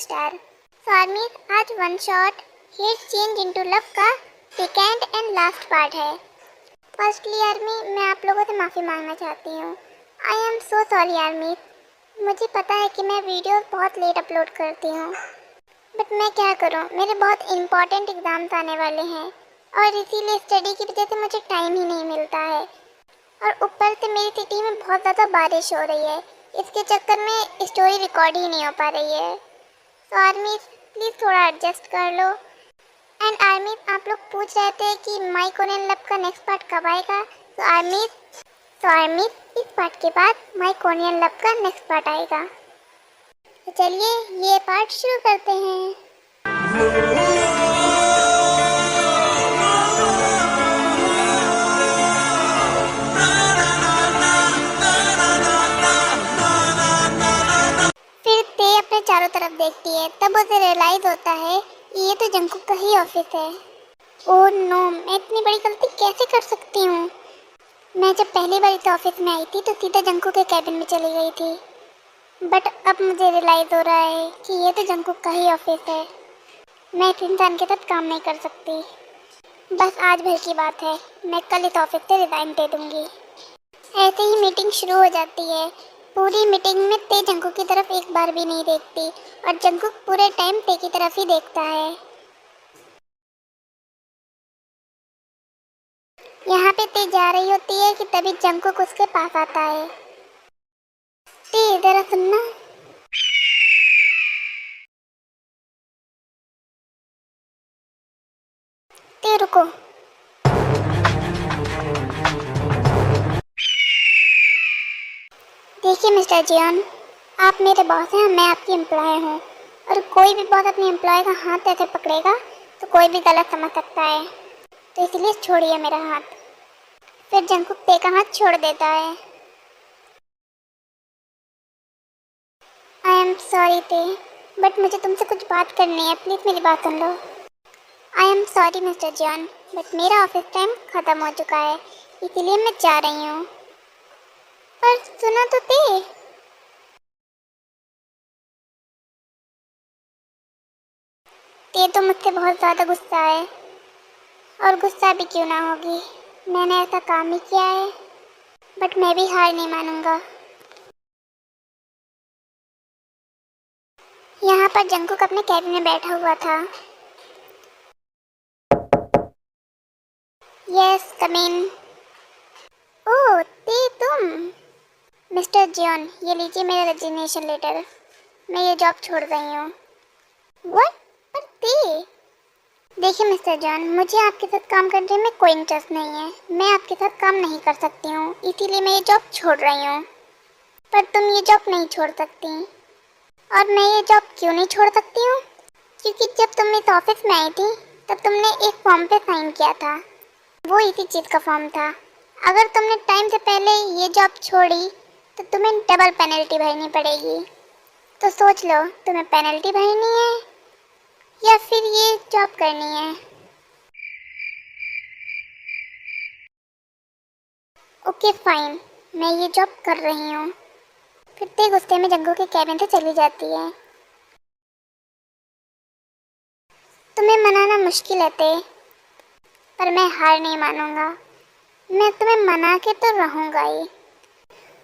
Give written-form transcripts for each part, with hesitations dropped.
Star. So army, आज one shot hate change into love का second and last part है। Firstly army, मैं आप लोगों से माफ़ी मांगना चाहती हूँ। I am so sorry army. मुझे पता है कि मैं वीडियो बहुत लेट अपलोड करती हूँ, बट मैं क्या करूँ, मेरे बहुत इम्पॉर्टेंट एग्ज़ाम्स आने वाले हैं और इसीलिए स्टडी की वजह से मुझे टाइम ही नहीं मिलता है। और ऊपर से मेरी सिटी में बहुत ज़्यादा बारिश हो रही है, इसके चक्कर में स्टोरी रिकॉर्ड ही नहीं हो पा रही है। तो आर्मी प्लीज़ थोड़ा एडजस्ट कर लो। एंड आर्मी, आप लोग पूछ रहे थे कि माय कोरियन लव का नेक्स्ट पार्ट कब आएगा। तो आर्मी इस पार्ट के बाद माय कोरियन लव का नेक्स्ट पार्ट आएगा। तो चलिए ये पार्ट शुरू करते हैं। अपने चारों तरफ देखती है, तब उसे रियलाइज होता है कि ये तो जंगकुक का ही ऑफिस है। ओह नो, मैं इतनी बड़ी गलती कैसे कर सकती हूँ। मैं जब पहली बार इस ऑफिस में आई थी तो सीधा जंगकुक के कैबिन में चली गई थी, बट अब मुझे रियलाइज हो रहा है कि ये तो जंगकुक का ही ऑफिस है। मैं इस इंसान के साथ काम नहीं कर सकती। बस आज भर की बात है, मैं कल इस ऑफिस से रिजाइन दे दूँगी। ऐसे ही मीटिंग शुरू हो जाती है। पूरी मीटिंग में ते जंगकुक की तरफ एक बार भी नहीं देखती और जंगकुक पूरे टाइम ते की तरफ ही देखता है। यहाँ पे ते जा रही होती है कि तभी जंगकुक उसके पास आता है। ते जरा सुनना। ते रुको। देखिए मिस्टर जियोन, आप मेरे बॉस हैं और मैं आपकी एम्प्लॉय हूँ, और कोई भी बॉस अपनी एम्प्लॉय का हाथ ऐसे पकड़ेगा तो कोई भी गलत समझ सकता है, तो इसलिए छोड़िए मेरा हाथ। फिर जंगकुक ते का हाथ छोड़ देता है। आई एम सॉरी ते, बट मुझे तुमसे कुछ बात करनी है, प्लीज़ मेरी बात सुन लो। I am sorry mister John, but मेरा ऑफिस टाइम ख़त्म हो चुका है, इसीलिए मैं जा रही हूँ। पर सुनो तो ते तो मुझसे बहुत ज़्यादा गुस्सा है, और गुस्सा भी क्यों ना होगी, मैंने ऐसा काम ही किया है। बट मैं भी हार नहीं मानूंगा। यहाँ पर जंगकुक अपने कैबिन में बैठा हुआ था। यस कम इन। ओह ते तुम। मिस्टर जियोन, ये लीजिए मेरा रेजिग्नेशन लेटर, मैं ये जॉब छोड़ रही हूँ। व्हाट? पर ते, देखिए मिस्टर जॉन, मुझे आपके साथ काम करने में कोई इंटरेस्ट नहीं है, मैं आपके साथ काम नहीं कर सकती हूँ, इसीलिए मैं ये जॉब छोड़ रही हूँ। पर तुम ये जॉब नहीं छोड़ सकती। और मैं ये जॉब क्यों नहीं छोड़ सकती हूँ? क्योंकि जब तुम इस ऑफिस में आई थी तब तुमने एक फॉर्म पे साइन किया था, वो इसी चीज़ का फॉर्म था। अगर तुमने टाइम से पहले ये जॉब छोड़ी तो तुम्हें डबल पेनल्टी भरनी पड़ेगी। तो सोच लो, तुम्हें पेनल्टी भरनी है या फिर ये जॉब करनी है। ओके फाइन, मैं ये जॉब कर रही हूँ। फिर ते गुस्से में जंगू के कैबिन से चली जाती है। तुम्हें मनाना मुश्किल है ते, पर मैं हार नहीं मानूंगा। मैं तुम्हें मना के तो रहूँगा ही।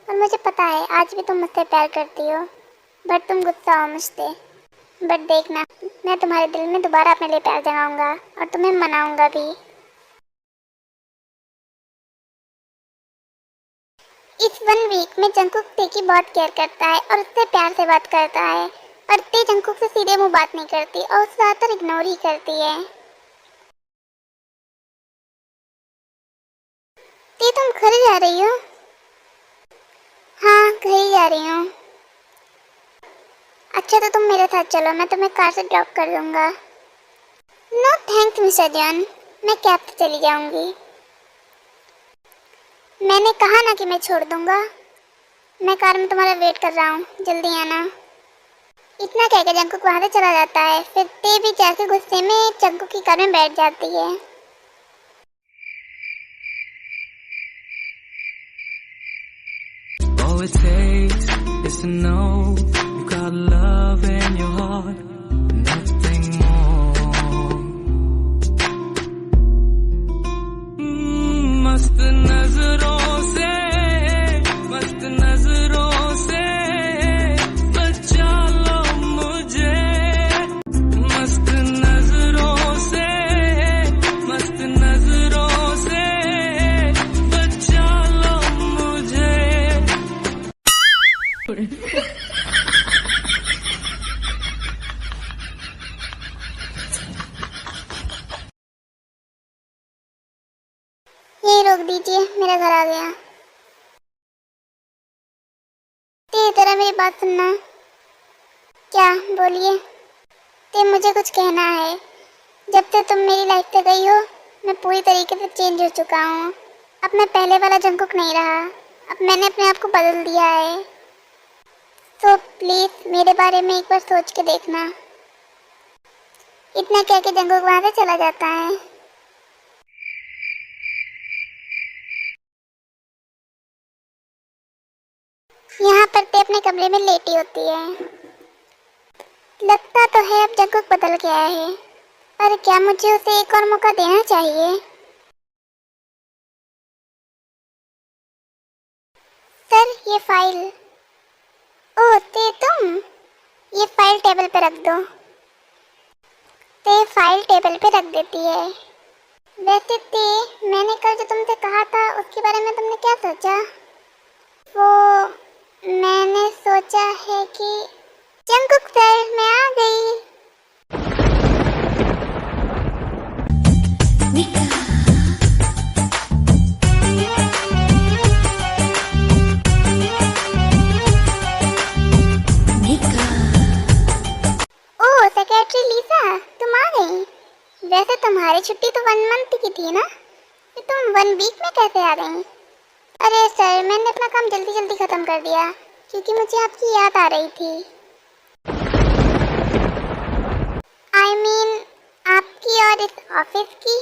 और मुझे पता है आज भी तुम मुझसे प्यार करती हो, बट तुम गुस्सा हो मुझसे। बट देखना, मैं तुम्हारे दिल में दोबारा अपने लिए प्यार जगाऊंगा और तुम्हें मनाऊंगा भी। इस वन वीक में जंगकुक ते की बहुत केयर करता है और उससे प्यार से बात करता है, पर ते जंगकुक से सीधे मुंह बात नहीं करती और उसे ज़्यादातर इग्नोर ही करती है। ते तुम घर जा रही हो? हाँ, घर ही जा रही हूँ। अच्छा तो तुम मेरे साथ चलो, मैं तुम्हें कार से ड्रॉप कर दूंगा। नो थैंक्स मिस्टर जॉन, मैं कैब से चली जाऊंगी। मैंने कहा ना कि मैं छोड़ दूंगा। मैं कार में तुम्हारा वेट कर रहा हूँ, जल्दी आना। इतना कहकर जंकुक वहाँ से चला जाता है। फिर ते भी जाके गुस्से में जंकुक की कार में बैठ जाती है। All it takes is to know got love in your heart, nothing more. मस्त नजरों से बचा लो मुझे, मस्त नजरों से बचा लो मुझे। ये रोक दीजिए, मेरा घर आ गया। ते तरह मेरी बात सुनना। क्या? बोलिए। ते मुझे कुछ कहना है। जब से तुम मेरी लाइफ से गई हो, मैं पूरी तरीके से चेंज हो चुका हूँ। अब मैं पहले वाला जंकुक नहीं रहा। अब मैंने अपने आप को बदल दिया है। तो प्लीज मेरे बारे में एक बार सोच के देखना। इतना कह के जंकुक वहां से चला जाता है। यहाँ पर ते अपने कमरे में लेटी होती है। लगता तो है अब जंकुक बदल गया है, पर क्या मुझे उसे एक और मौका देना चाहिए? सर, ये फाइल। ओह, ते तुम? ये फाइल टेबल पे रख दो। ते फाइल टेबल पे रख देती है। वैसे ते, मैंने कल जो तुमसे कहा था उसके बारे में तुमने क्या सोचा? वो मैंने सोचा है कि जंकुक सर, मैं आ गई। ओह सेक्रेटरी लीसा, तुम आ गई। वैसे तुम्हारी छुट्टी तो 1 मंथ की थी ना, तो तुम 1 वीक में कैसे आ गई? अरे सर, मैंने अपना काम जल्दी जल्दी खत्म कर दिया क्योंकि मुझे आपकी याद आ रही थी। I mean, आपकी और इस ऑफिस की।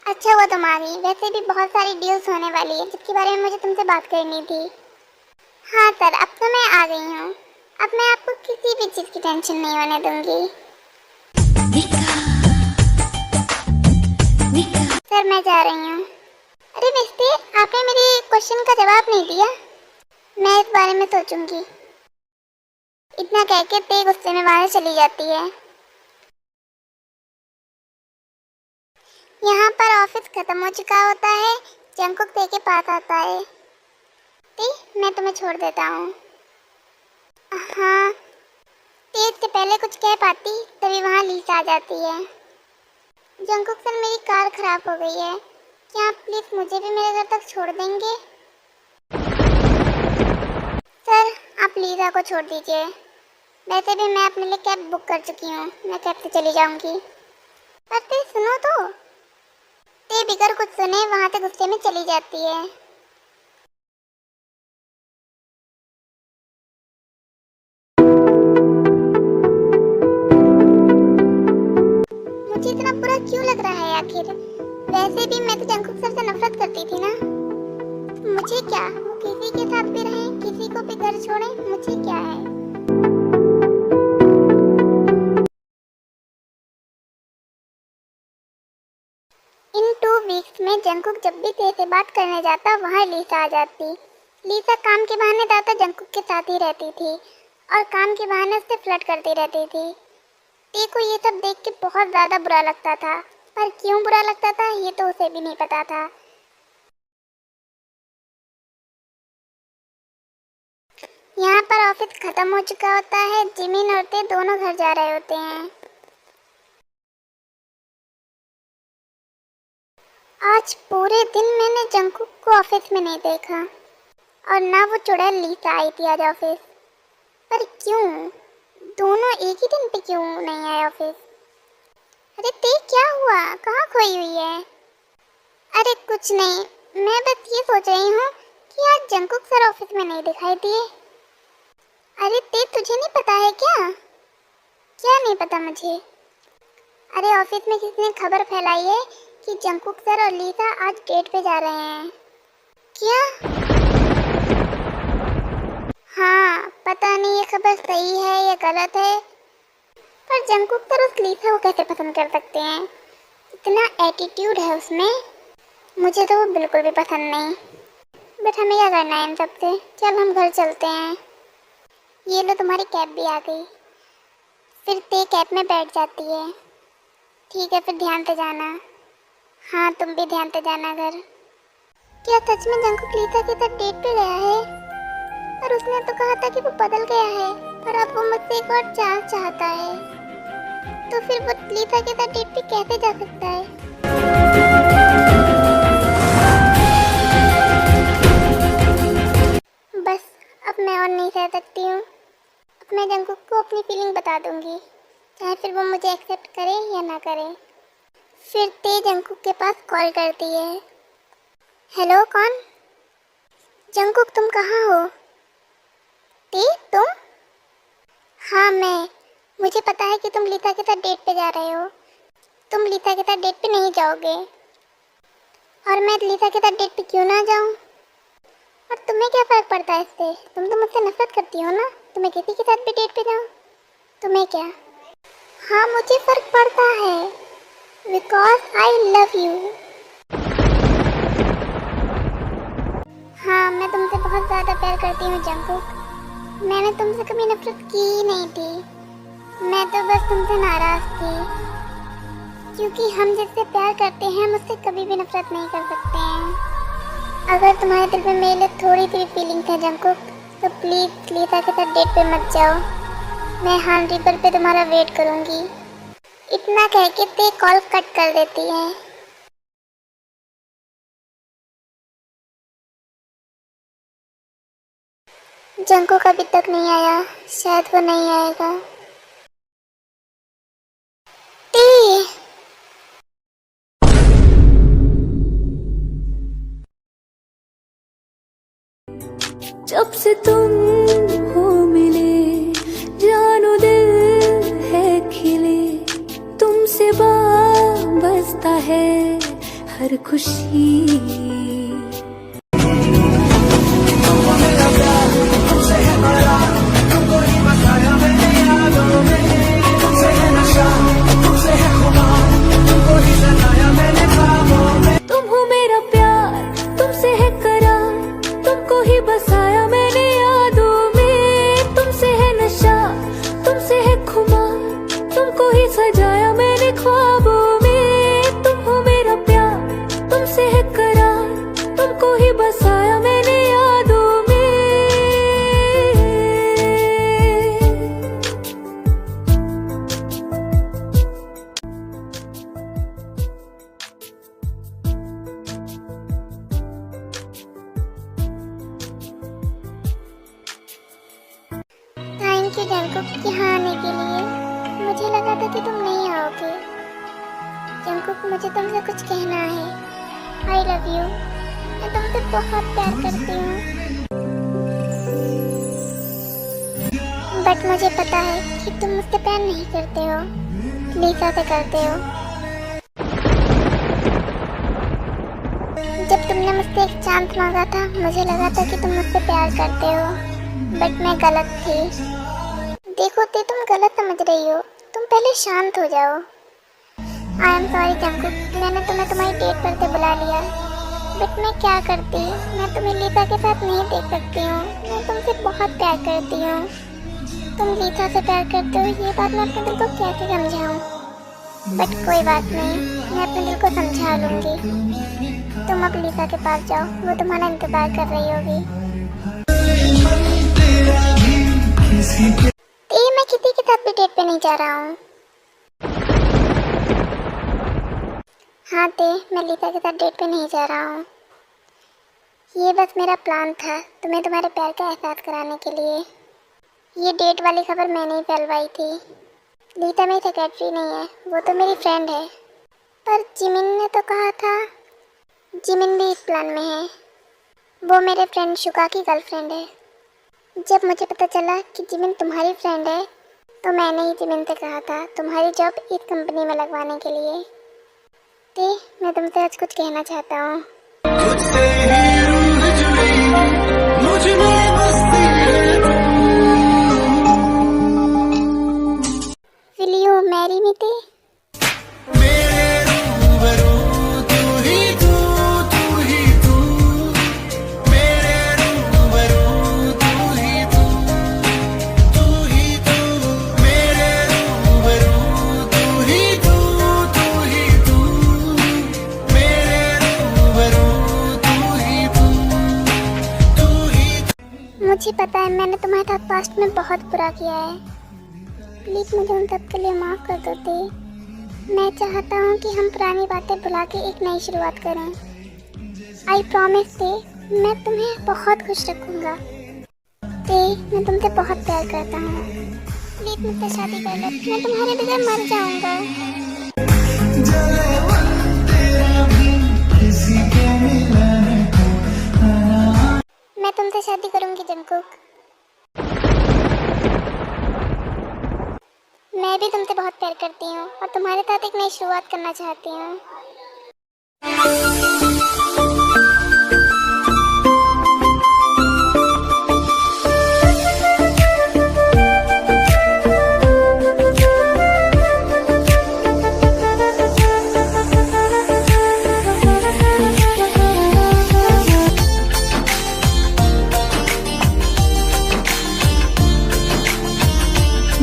अच्छा वो तुम्हारी, वैसे भी बहुत सारी डील्स होने वाली है जिसके बारे में मुझे तुमसे बात करनी थी। हाँ सर, अब तो मैं आ गई हूँ। अब मैं आपको किसी भी चीज़ की टेंशन नहीं होने दूंगी। सर, मैं जा रही हूँ। अरे मिस्टी, आपने मेरे क्वेश्चन का जवाब नहीं दिया। मैं इस बारे में सोचूंगी। इतना कह के ते गुस्से में बाहर चली जाती है। यहाँ पर ऑफिस खत्म हो चुका होता है। जंकुक ते के पास आता है। ते, मैं तुम्हें छोड़ देता हूँ। हाँ, ते से पहले कुछ कह पाती तभी वहाँ लीसा आ जाती है। जंकुक सर, मेरी कार खराब हो गई है, क्या आप प्लीज मुझे भी मेरे घर तक छोड़ देंगे? सर, आप लीजा को छोड़ दीजिए। वैसे भी मैं अपने लिए कैब बुक कर चुकी हूँ, मैं कैब से चली जाऊंगी। पर ते सुनो तो। ते बिगर कुछ सुने वहाँ से गुस्से में चली जाती है। मुझे इतना बुरा क्यों लग रहा है आखिर? वैसे भी मैं तो जंकुक सर से नफरत करती थी ना। मुझे क्या, वो किसी के साथ भी रहे, किसी को भी घर छोड़े, मुझे क्या है। इन 2 वीक्स में जंकुक जब भी ते से बात करने जाता वहाँ लीसा आ जाती। लीसा काम के बहाने ज़्यादा जंकुक के साथ ही रहती थी और काम के बहाने उससे फ्लर्ट करती रहती थी। ते को ये सब देख के बहुत ज़्यादा बुरा लगता था, पर क्यों बुरा लगता था ये तो उसे भी नहीं पता था। यहाँ पर ऑफिस खत्म हो चुका होता है। जिमिन और ते दोनों घर जा रहे होते हैं। आज पूरे दिन मैंने जंकुक को ऑफिस में नहीं देखा और ना वो चुड़ैल लीसा आई थी आज ऑफिस। पर क्यों दोनों एक ही दिन पे क्यों नहीं आए ऑफिस? अरे ते, क्या हुआ? कहाँ खोई हुई है? अरे कुछ नहीं, मैं बस ये सोच रही हूँ कि आज जंकुक सर ऑफिस में नहीं दिखाई दिए। अरे ते, तुझे नहीं पता है क्या? क्या नहीं पता मुझे? अरे ऑफिस में किसी ने खबर फैलाई है कि जंकुक सर और लीसा आज डेट पे जा रहे हैं। क्या? हाँ, पता नहीं ये खबर सही है या गलत है, पर जंगकुक तो रोज लीसा को कैसे पसंद कर सकते हैं? इतना एटीट्यूड है उसमें, मुझे तो वो बिल्कुल भी पसंद नहीं। बट हमें क्या करना है इन सब से? चल हम घर चलते हैं। ये लो तुम्हारी कैब भी आ गई। फिर ते कैब में बैठ जाती है। ठीक है, फिर ध्यान से जाना। हाँ, तुम भी ध्यान से जाना घर। क्या सच में जंगकुक लीसा के साथ डेट पे गया है? पर उसने तो कहा था कि वो बदल गया है, पर अब वो मुझसे एक और चांस चाहता है। तो फिर वो लीसा के साथ डेट पे कैसे जा सकता है? बस अब मैं और नहीं सह सकती हूँ। अब मैं जंगकुक को अपनी फीलिंग बता दूंगी, चाहे फिर वो मुझे एक्सेप्ट करे या ना करे। फिर ते जंगकुक के पास कॉल करती है। हेलो, कौन? जंगकुक, तुम कहाँ हो? ते, तुम? हाँ, मैं। मुझे पता है कि तुम लीसा के साथ डेट पे जा रहे हो। तुम लीसा के साथ डेट पे नहीं जाओगे, और मैं लीसा के साथ डेट पे क्यों ना जाऊँ? और तुम्हें क्या फ़र्क पड़ता है इससे? तुम तो मुझसे नफरत करती हो ना, तो मैं किसी के साथ भी डेट पे जाऊँ? तुम्हें क्या? हाँ, मुझे फ़र्क पड़ता है, बिकॉज आई लव यू। हाँ, मैं तुमसे बहुत ज़्यादा प्यार करती हूँ जंगकुक। मैंने तुमसे कभी नफरत की ही नहीं थी। मैं तो बस तुमसे नाराज़ थी, क्योंकि हम जिससे प्यार करते हैं हम उससे कभी भी नफरत नहीं कर सकते हैं। अगर तुम्हारे दिल में मेरे लिए थोड़ी सी भी फीलिंग है जंगकुक, तो प्लीज़ लीसा के साथ डेट पे मत जाओ। मैं हान रिवर पे तुम्हारा वेट करूँगी। इतना कह के ते कॉल कट कर देती है। जंगकुक अभी तक नहीं आया, शायद वो नहीं आएगा। ते, जब से तुम हो मिले, जानो दिल है खिले, तुमसे वाबस्ता है हर खुशी। तुम हो मेरा प्यार, तुमसे है करार, तुमको ही बसाया मैंने यादों में। तुमसे है नशा, तुमसे है खुमार, तुमको ही सजाया मैंने ख्वाबों में। तुम हो मेरा प्यार, तुमसे है करार, तुमको ही बसाया मैंने यादों में। थैंक यू जंगकुक यहाँ आने के लिए। मुझे लगा था कि तुम नहीं आओगे। जंगकुक, मुझे तुमसे कुछ कहना है। I love you. मैं तुमसे बहुत प्यार करती हूँ। बट मुझे पता है कि तुम मुझसे प्यार नहीं करते हो, लीसा से करते हो। जब तुमने मुझसे एक चांस मांगा था, मुझे लगा था कि तुम मुझसे प्यार करते हो, बट मैं गलत थी। देखो ते, तुम गलत समझ रही हो। तुम पहले शांत हो जाओ। आई एम सॉरी जंगकुक, मैंने तुम्हें तुम्हारी डेट पर से बुला लिया, बट मैं क्या करती? मैं तुम्हें लीसा के साथ नहीं देख सकती हूँ। मैं तुमसे बहुत प्यार करती हूँ। तुम लीसा से प्यार करते हो, ये बात मैं अपने दिल को कैसे समझाऊँ? बट कोई बात नहीं, मैं अपने दिल को समझा लूँगी। तुम अब लीसा के पास जाओ, वो तुम्हारा इंतज़ार कर रही होगी। मैं किसी के साथ भी डेट पे नहीं जा रहा हूँ। हाँ ते, मैं लीसा के साथ डेट पे नहीं जा रहा हूँ। ये बस मेरा प्लान था, तुम्हें तुम्हारे प्यार का एहसास कराने के लिए। ये डेट वाली खबर मैंने ही फैलवाई थी। लीसा मेरी सेक्रेटरी नहीं है, वो तो मेरी फ्रेंड है। पर जिमिन ने तो कहा था, जिमिन भी इस प्लान में है। वो मेरे फ्रेंड शुका की गर्लफ्रेंड है। जब मुझे पता चला कि जिमिन तुम्हारी फ्रेंड है, तो मैंने ही जिमिन से कहा था तुम्हारी जॉब इस कंपनी में लगवाने के लिए। ते, मैं तुमसे आज कुछ कहना चाहता हूँ। तुझसे ही रूह जुड़ी, मुझ में बसती है। थी। मेरे रूबरू तू ही तू, तू ही तू, मेरे रूबरू तू ही तू, तू ही तू, मेरे रूबरू तू ही तू, तू ही तू, मेरे रूबरू तू ही तू, तू ही तू। मुझे पता है मैंने तुम्हारे साथ पास्ट में बहुत बुरा किया है, प्लीज़ मुझे उन सब के लिए माफ़ कर दो ते। मैं चाहता हूँ कि हम पुरानी बातें भुला के एक नई शुरुआत करें। आई प्रॉमिस ते, मैं तुम्हें बहुत खुश रखूँगा। ते, मैं तुमसे बहुत प्यार करता हूँ, प्लीज़ मुझसे शादी कर लो, मैं तुम्हारे बगैर मर जाऊँगा। मैं तुमसे शादी करूँगी जंगकुक। मैं भी तुमसे बहुत प्यार करती हूँ और तुम्हारे साथ एक नई शुरुआत करना चाहती हूँ।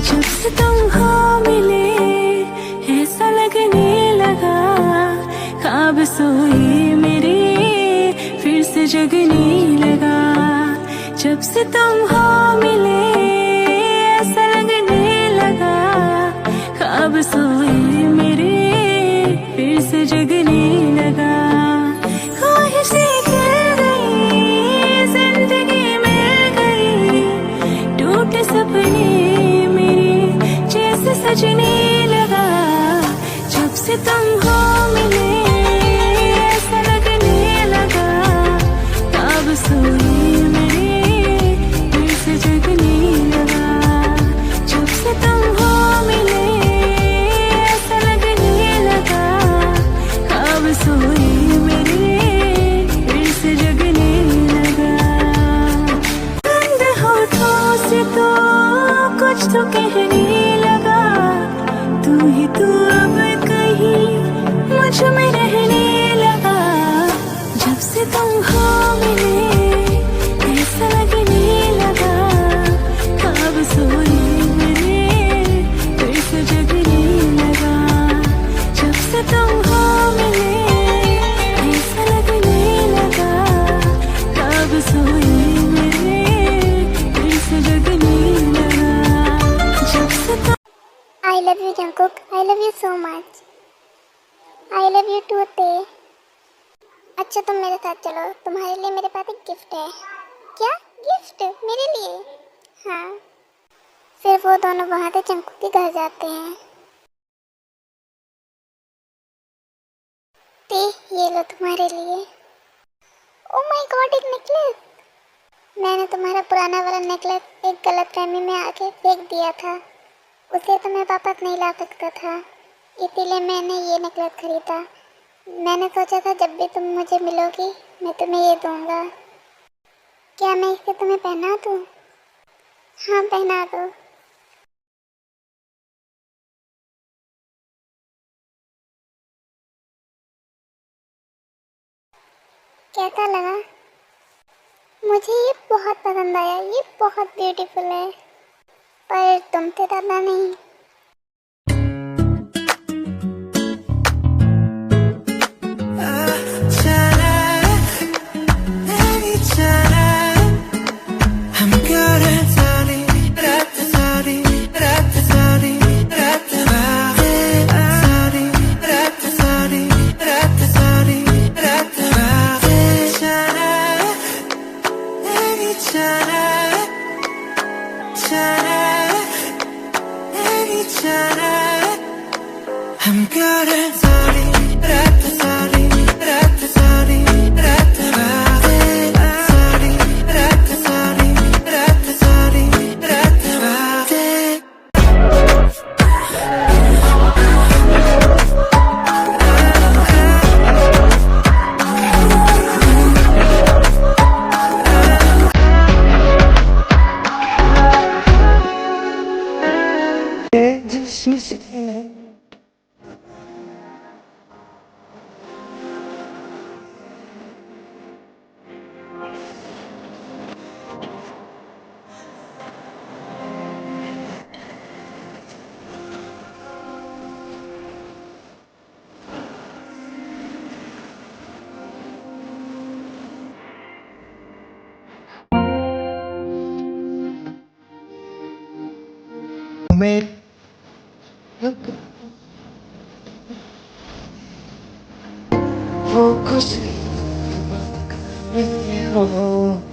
जब से तुम हो मिले ऐसा लगने लगा, ख्वाब सोई मेरे फिर से जगने लगा। जब से तुम हो मिले ऐसा लगने लगा, ख्वाब सोई मेरे फिर से जगने लगा। ख्वाहिशें गिर गई, जिंदगी मिल गई, टूटे सपने सजने लगा। जब से तुम हो मिले ऐसा लगने लगा, ख्वाब सोई मेरे फिर से जगने लगा। जब से तुम हो मिले ऐसा लगने लगा, ख्वाब सोई मेरे फिर से जगने लगा। बंद होठों से तो कुछ तो कहने लगा, तू ही तू अब कहीं मुझ में रहने लगा। जब से तुम हो मिले ऐसा लगने लगा, ख्वाब सोई मेरे फिर से जगने लगा। जब से तुम हो मिले ऐसा लगने लगा, ख्वाब सोई मेरे फिर से जगने लगा। जब से तुम I love you Jungkook, I love you so much. I love you too ते। अच्छा तुम मेरे साथ चलो, तुम्हारे लिए मेरे पास एक गिफ्ट है। क्या गिफ्ट मेरे लिए? हाँ। फिर वो दोनों वहाँ से जंगकुक के घर जाते हैं। ते ये लो तुम्हारे लिए। ओ माय गॉड, एक नेकलेस। मैंने तुम्हारा पुराना वाला नेकलेस एक गलतफहमी में आके फेंक दिया था, उसे तो मैं वापस नहीं ला सकता था, इसीलिए मैंने ये नेकलेस खरीदा। मैंने सोचा था जब भी तुम मुझे मिलोगी मैं तुम्हें ये दूंगा। क्या मैं इसे तुम्हें पहना दूँ? हाँ पहना दो। कैसा लगा? मुझे ये बहुत पसंद आया, ये बहुत ब्यूटीफुल है, पर तुमसे ज़्यादा नहीं। मेरे वो खुशी हो